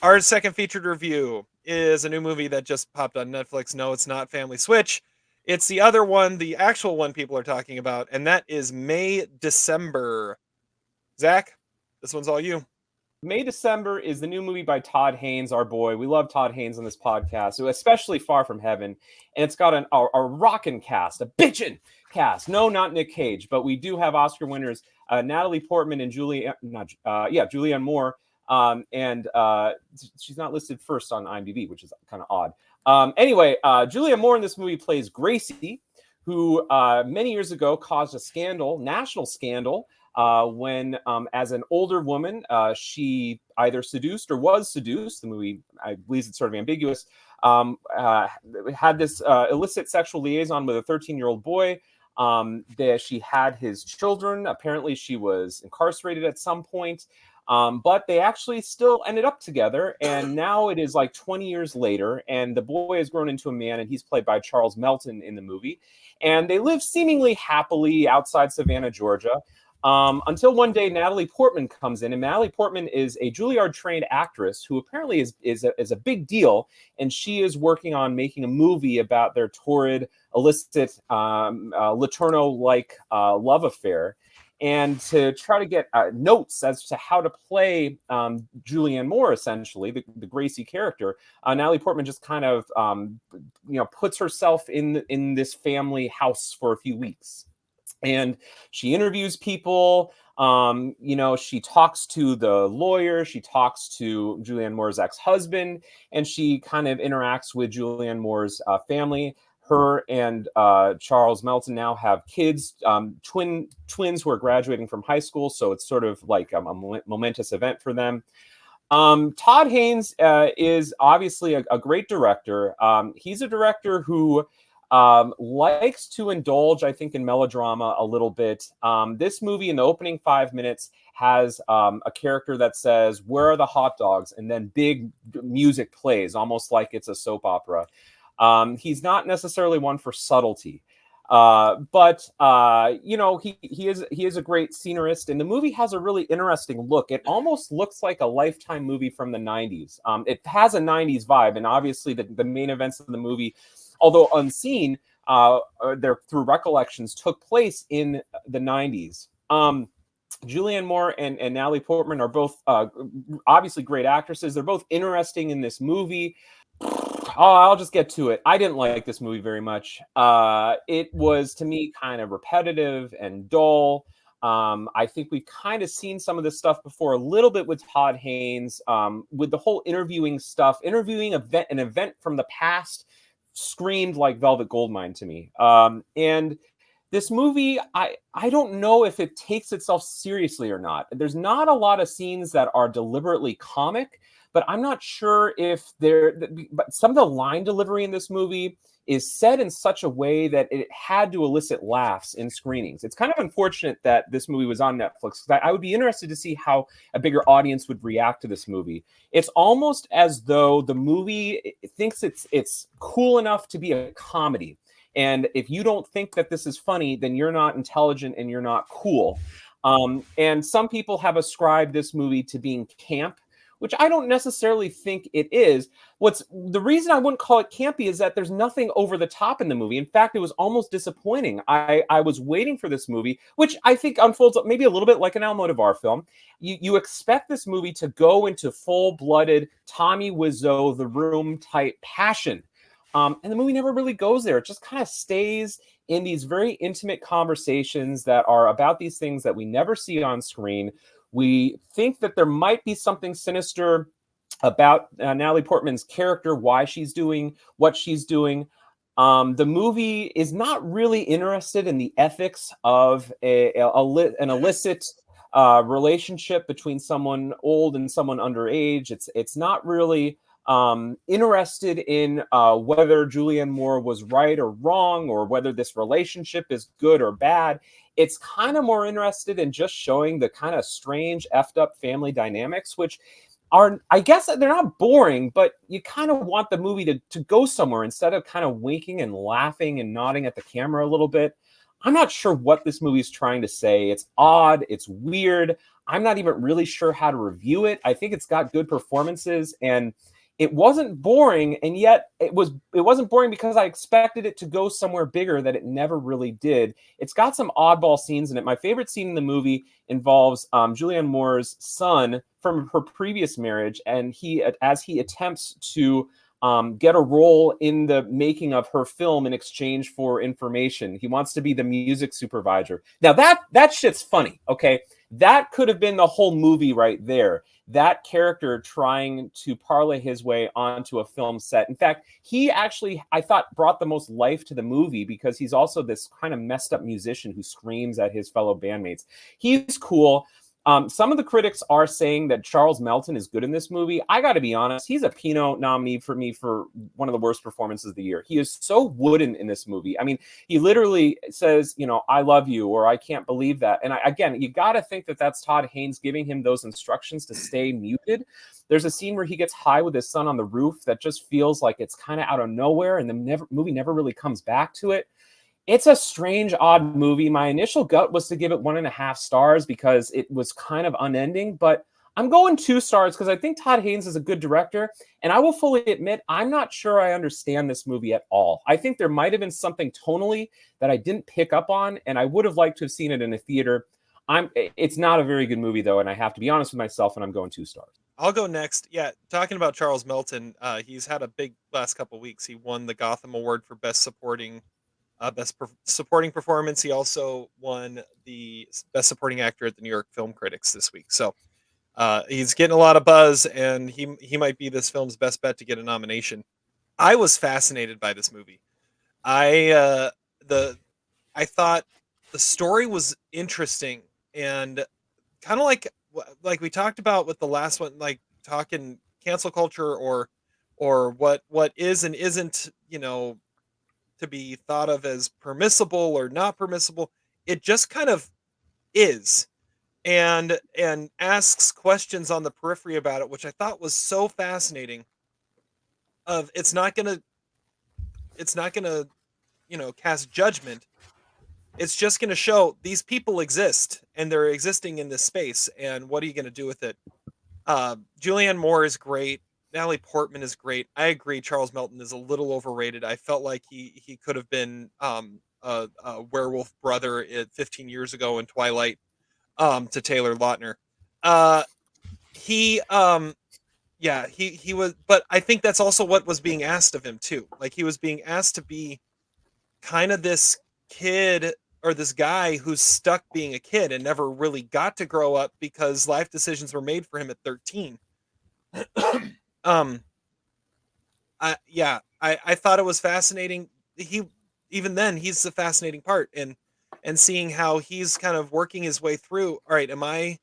Our second featured review is a new movie that just popped on Netflix. No, it's not Family Switch. It's the other one, the actual one people are talking about, and that is May December. Zach, this one's all you. May December is the new movie by Todd Haynes, our boy. We love Todd Haynes on this podcast, especially Far From Heaven. And it's got a rockin' cast, a bitchin' cast. No, not Nick Cage, but we do have Oscar winners Natalie Portman and Julianne Moore. And she's not listed first on IMDb, which is kind of odd. Anyway, Julianne Moore in this movie plays Gracie, who many years ago caused a scandal, national scandal, when, as an older woman, she either seduced or was seduced. The movie, I believe it's sort of ambiguous, had this illicit sexual liaison with a 13-year-old boy. She had his children. Apparently, she was incarcerated at some point. But they actually still ended up together. And now it is like 20 years later, and the boy has grown into a man, and he's played by Charles Melton in the movie. And they live seemingly happily outside Savannah, Georgia. Until one day, Natalie Portman comes in, and Natalie Portman is a Juilliard-trained actress who apparently is a big deal, and she is working on making a movie about their torrid, illicit, Letourneau-like love affair, and to try to get notes as to how to play Julianne Moore, essentially the Gracie character. Natalie Portman just kind of puts herself in this family house for a few weeks. And she interviews people, she talks to the lawyer, she talks to Julianne Moore's ex-husband, and she kind of interacts with Julianne Moore's family. Her and Charles Melton now have kids, twins who are graduating from high school, so it's sort of like a momentous event for them. Todd Haynes is obviously a great director. He's a director who likes to indulge, I think, in melodrama a little bit. This movie, in the opening 5 minutes, has a character that says, "Where are the hot dogs?" And then big music plays, almost like it's a soap opera. He's not necessarily one for subtlety. But he is a great scenarist, and the movie has a really interesting look. It almost looks like a Lifetime movie from the 90s. It has a 90s vibe, and obviously the main events of the movie, although unseen, through recollections, took place in the 90s. Julianne Moore and Natalie Portman are both obviously great actresses. They're both interesting in this movie. I'll just get to it. I didn't like this movie very much. It was, to me, kind of repetitive and dull. I think we've kind of seen some of this stuff before a little bit with Todd Haynes, with the whole interviewing stuff. Interviewing an event from the past screamed like Velvet Goldmine to me. And this movie, I don't know if it takes itself seriously or not. There's not a lot of scenes that are deliberately comic, but I'm not sure if but some of the line delivery in this movie is said in such a way that it had to elicit laughs in screenings. It's kind of unfortunate that this movie was on Netflix, because I would be interested to see how a bigger audience would react to this movie. It's almost as though the movie thinks it's cool enough to be a comedy. And if you don't think that this is funny, then you're not intelligent and you're not cool. And some people have ascribed this movie to being camp, which I don't necessarily think it is. The reason I wouldn't call it campy is that there's nothing over the top in the movie. In fact, it was almost disappointing. I was waiting for this movie, which I think unfolds maybe a little bit like an Almodovar film. You expect this movie to go into full-blooded Tommy Wiseau, The Room type passion. And the movie never really goes there. It just kind of stays in these very intimate conversations that are about these things that we never see on screen. We think that there might be something sinister about Natalie Portman's character, why she's doing what she's doing. The movie is not really interested in the ethics of an illicit relationship between someone old and someone underage. It's not really interested in whether Julianne Moore was right or wrong, or whether this relationship is good or bad. It's kind of more interested in just showing the kind of strange, effed up family dynamics, which are, I guess, they're not boring, but you kind of want the movie to go somewhere instead of kind of winking and laughing and nodding at the camera a little bit. I'm not sure what this movie is trying to say. It's odd. It's weird. I'm not even really sure how to review it. I think it's got good performances, and it wasn't boring, and yet it wasn't boring because I expected it to go somewhere bigger that it never really did. It's got some oddball scenes in it. My favorite scene in the movie involves Julianne Moore's son from her previous marriage, and as he attempts to get a role in the making of her film in exchange for information. He wants to be the music supervisor. Now that shit's funny, okay? That could have been the whole movie right there. That character trying to parlay his way onto a film set. In fact, he actually, I thought, brought the most life to the movie because he's also this kind of messed up musician who screams at his fellow bandmates. He's cool. Some of the critics are saying that Charles Melton is good in this movie. I got to be honest, he's a Pinot nominee for me for one of the worst performances of the year. He is so wooden in this movie. I mean, he literally says, I love you, or I can't believe that. And again, you got to think that that's Todd Haynes giving him those instructions to stay muted. There's a scene where he gets high with his son on the roof that just feels like it's kind of out of nowhere, and the movie never really comes back to it. It's a strange, odd movie. My initial gut was to give it 1.5 stars because it was kind of unending, but I'm going 2 stars because I think Todd Haynes is a good director, and I will fully admit I'm not sure I understand this movie at all. I think there might have been something tonally that I didn't pick up on, and I would have liked to have seen it in a theater. It's not a very good movie, though, and I have to be honest with myself, and I'm going 2 stars. I'll go next. Yeah, talking about Charles Melton, he's had a big last couple weeks. He won the Gotham Award for Best Supporting performance. He also won the Best Supporting Actor at the New York Film Critics this week. So he's getting a lot of buzz, and he might be this film's best bet to get a nomination. I was fascinated by this movie. I thought the story was interesting and kind of like we talked about with the last one, like talking cancel culture or what is and isn't, to be thought of as permissible or not permissible. It just kind of is, and asks questions on the periphery about it, which I thought was so fascinating. Of it's not gonna cast judgment. It's just gonna show these people exist and they're existing in this space, and what are you gonna do with it? Julianne Moore is great. Natalie Portman is great. I agree. Charles Melton is a little overrated. I felt like he could have been a werewolf brother 15 years ago in Twilight to Taylor Lautner. He was, but I think that's also what was being asked of him too. Like he was being asked to be kind of this kid or this guy who's stuck being a kid and never really got to grow up because life decisions were made for him at 13. I thought it was fascinating. Even then he's the fascinating part, and seeing how he's kind of working his way through. All right, am I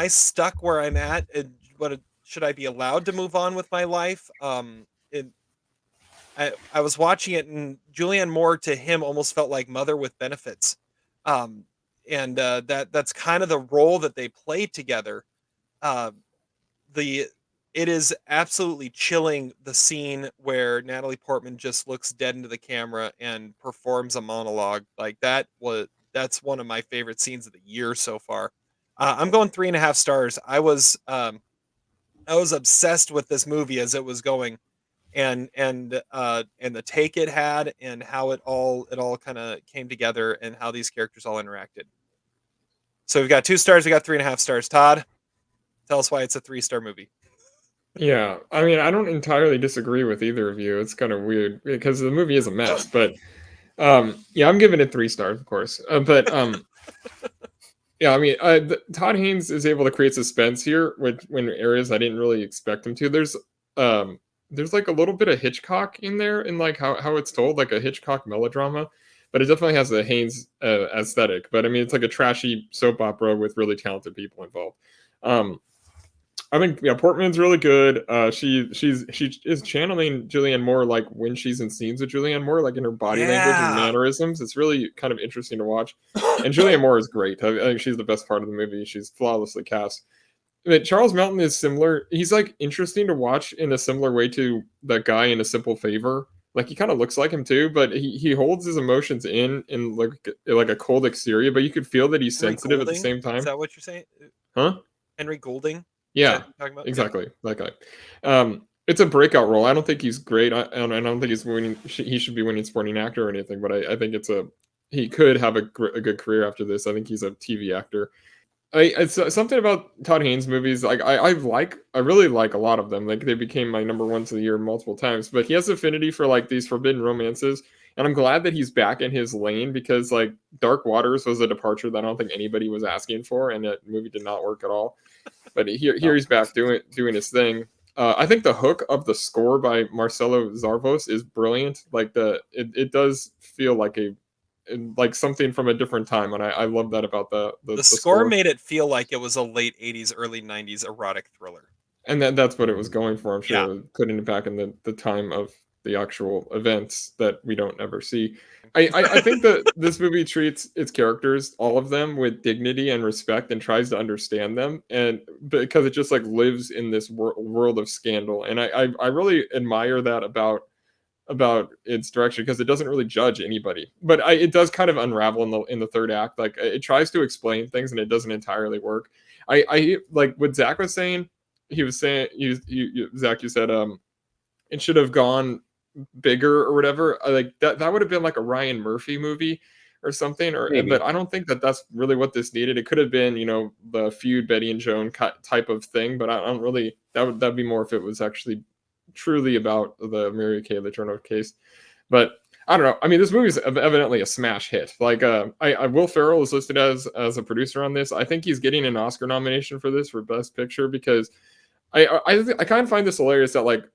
stuck where I'm at? What should I be allowed to move on with my life? I was watching it, and Julianne Moore to him almost felt like mother with benefits, and that's kind of the role that they played together. It is absolutely chilling, the scene where Natalie Portman just looks dead into the camera and performs a monologue. Like that's one of my favorite scenes of the year so far. I'm going 3.5 stars. I was obsessed with this movie as it was going, and the take it had, and how it all kind of came together, and how these characters all interacted. So we've got 2 stars. We got 3.5 stars. Todd, tell us why it's a 3-star movie. Yeah, I mean, I don't entirely disagree with either of you. It's kind of weird because the movie is a mess, but yeah, I'm giving it 3 stars, of course. Yeah, I mean, Todd Haynes is able to create suspense here, when areas I didn't really expect him to. There's like a little bit of Hitchcock in there, in like how it's told, like a Hitchcock melodrama, but it definitely has the Haynes aesthetic. But I mean, it's like a trashy soap opera with really talented people involved. I think Portman's really good. She is channeling Julianne Moore, like when she's in scenes with Julianne Moore, like in her body language and mannerisms. It's really kind of interesting to watch. And Julianne Moore is great. I think she's the best part of the movie. She's flawlessly cast. But Charles Melton is similar. He's like interesting to watch in a similar way to that guy in A Simple Favor. Like he kind of looks like him too, but he holds his emotions in like a cold exterior, but you could feel that he's Henry sensitive at the Golding? same Is time. that what you're saying? Huh? Henry Golding? Is that Yeah, what you're talking about? Yep. exactly. That guy. It's a breakout role. I don't think he's great. I don't think he's winning. He should be winning supporting actor or anything. But I think he could have a good career after this. I think he's a TV actor. It's something about Todd Haynes movies. Like I really like a lot of them. Like they became my number ones of the year multiple times. But he has affinity for like these forbidden romances, and I'm glad that he's back in his lane because like Dark Waters was a departure that I don't think anybody was asking for, and that movie did not work at all. But here he's back doing his thing. I think the hook of the score by Marcelo Zarvos is brilliant. Like it does feel like something from a different time, and I love that about the score made it feel like it was a late 80s, early 90s erotic thriller. And that's what it was going for. I'm sure, Yeah. putting it back in the time of the actual events that we don't ever see. I think that this movie treats its characters, all of them, with dignity and respect, and tries to understand them, and because it just like lives in this world of scandal, and I really admire that about its direction, because it doesn't really judge anybody, but it does kind of unravel in the third act. Like it tries to explain things and it doesn't entirely work. I like what Zach was saying. He was saying, Zach, you said it should have gone bigger or whatever. Like that would have been like a Ryan Murphy movie or something, or Maybe. but I don't think that that's really what this needed. It could have been, the feud Betty and Joan type of thing, but I don't really. That'd be more if it was actually truly about the Mary Kay Letourneau case. But I don't know. I mean, this movie is evidently a smash hit. Like, Will Ferrell is listed as a producer on this. I think he's getting an Oscar nomination for this for Best Picture, because I kind of find this hilarious that like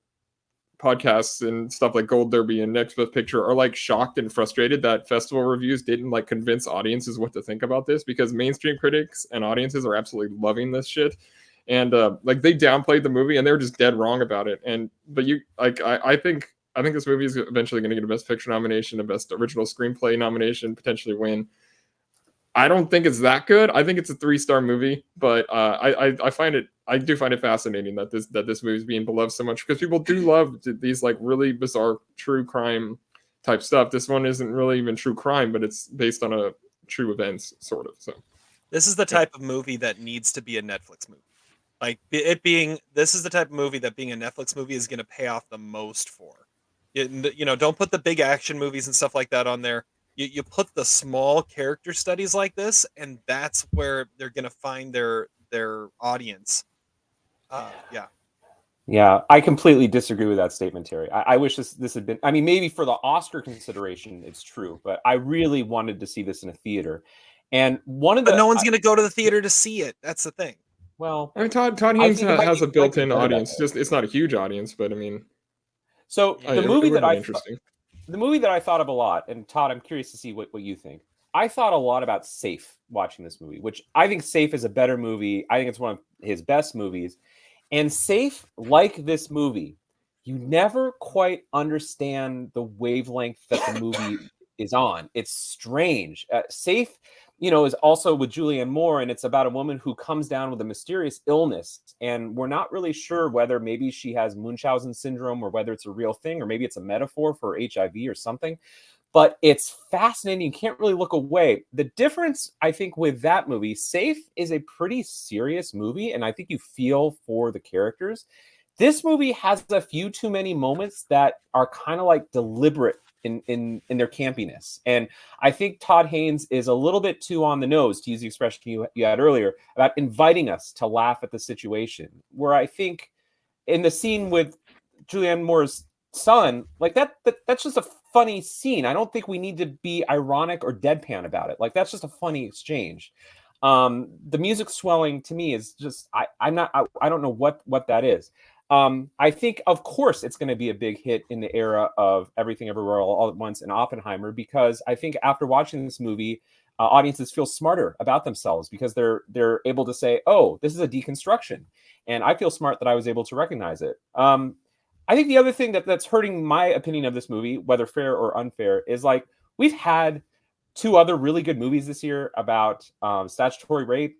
podcasts and stuff like Gold Derby and Next Best Picture are like shocked and frustrated that festival reviews didn't like convince audiences what to think about this, because mainstream critics and audiences are absolutely loving this shit. And like they downplayed the movie and they were just dead wrong about it. But I think this movie is eventually going to get a Best Picture nomination, a Best Original Screenplay nomination, potentially win. I don't think it's that good. I think it's a 3-star movie, but I do find it fascinating that this movie is being beloved so much, because people do love these like really bizarre true crime type stuff. This one isn't really even true crime, but it's based on a true events sort of. So this is the type of movie that needs to be a Netflix movie. Like this is the type of movie that being a Netflix movie is going to pay off the most for. Don't put the big action movies and stuff like that on there. You put the small character studies like this, and that's where they're going to find their audience. Yeah. Yeah, I completely disagree with that statement, Terry. I wish this had been. I mean, maybe for the Oscar consideration, it's true, but I really wanted to see this in a theater. And but no one's going to go to the theater to see it. That's the thing. Well, I mean, Todd Haynes has a built-in audience. Just it's not a huge audience, but I mean, so the movie that I thought of a lot, and Todd, I'm curious to see what you think. I thought a lot about Safe watching this movie, which I think Safe is a better movie. I think it's one of his best movies. And Safe, like this movie, you never quite understand the wavelength that the movie is on. It's strange. Safe, is also with Julianne Moore, and it's about a woman who comes down with a mysterious illness, and we're not really sure whether maybe she has Munchausen syndrome or whether it's a real thing, or maybe it's a metaphor for HIV or something. But it's fascinating. You can't really look away. The difference, I think, with that movie, Safe is a pretty serious movie, and I think you feel for the characters. This movie has a few too many moments that are kind of like deliberate in their campiness. And I think Todd Haynes is a little bit too on the nose, to use the expression you had earlier, about inviting us to laugh at the situation. Where I think in the scene with Julianne Moore's son, like that's just a funny scene. I don't think we need to be ironic or deadpan about it. Like that's just a funny exchange. The music swelling to me is just I don't know what that is. I think, of course, it's going to be a big hit in the era of Everything Everywhere All at Once and Oppenheimer, because I think after watching this movie, audiences feel smarter about themselves because they're able to say, "Oh, this is a deconstruction," and I feel smart that I was able to recognize it. I think the other thing that's hurting my opinion of this movie, whether fair or unfair, is like we've had 2 other really good movies this year about statutory rape.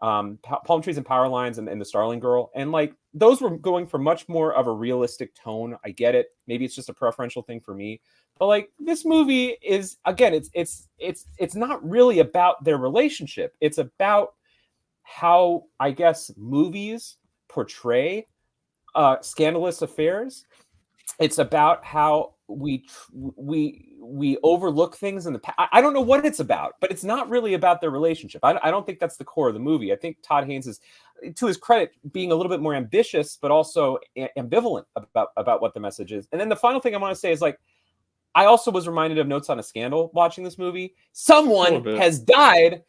Palm Trees and Power Lines and The Starling Girl, and like those were going for much more of a realistic tone. I get it. Maybe it's just a preferential thing for me, but like this movie is, again, it's not really about their relationship. It's about how, I guess, movies portray scandalous affairs. It's about how we overlook things in the past. I don't know what it's about, but it's not really about their relationship. I don't think that's the core of the movie. I think Todd Haynes is, to his credit, being a little bit more ambitious, but also ambivalent about what the message is. And then the final thing I want to say is, like, I also was reminded of Notes on a Scandal watching this movie. Someone has died.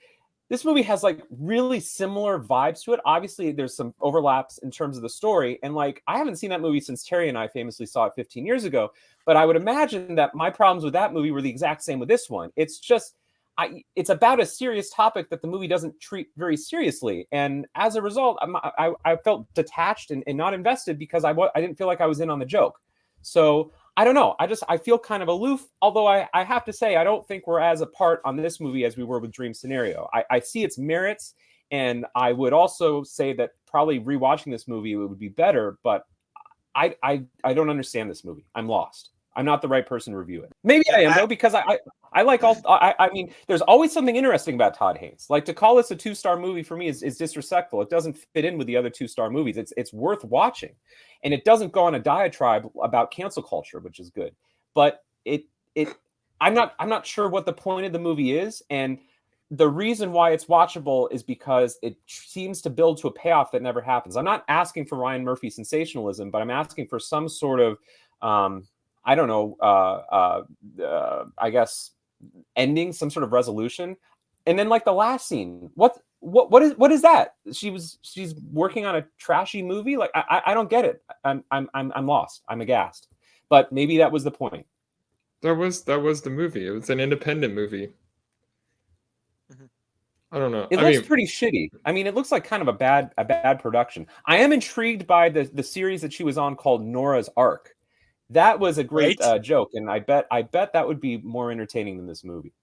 This movie has like really similar vibes to it. Obviously, there's some overlaps in terms of the story. And like, I haven't seen that movie since Terry and I famously saw it 15 years ago. But I would imagine that my problems with that movie were the exact same with this one. It's just, it's about a serious topic that the movie doesn't treat very seriously. And as a result, I felt detached and not invested because I didn't feel like I was in on the joke. So I don't know. I feel kind of aloof, although I have to say, I don't think we're as apart on this movie as we were with Dream Scenario. I see its merits, and I would also say that probably rewatching this movie would be better, but I don't understand this movie. I'm lost. I'm not the right person to review it. Maybe I am, though, because I like all. I mean, there's always something interesting about Todd Haynes. Like, to call this a 2-star movie for me is disrespectful. It doesn't fit in with the other 2-star movies. It's worth watching, and it doesn't go on a diatribe about cancel culture, which is good. But I'm not sure what the point of the movie is, and the reason why it's watchable is because it seems to build to a payoff that never happens. I'm not asking for Ryan Murphy sensationalism, but I'm asking for some sort of I don't know, I guess ending, some sort of resolution. And then like the last scene, what is that? She's working on a trashy movie. Like, I don't get it. I'm lost. I'm aghast. But maybe that was the point. That was the movie. It was an independent movie. Mhm. I don't know. It looks pretty shitty. I mean, it looks like kind of a bad production. I am intrigued by the series that she was on called Nora's Ark. That was a great joke, and I bet that would be more entertaining than this movie.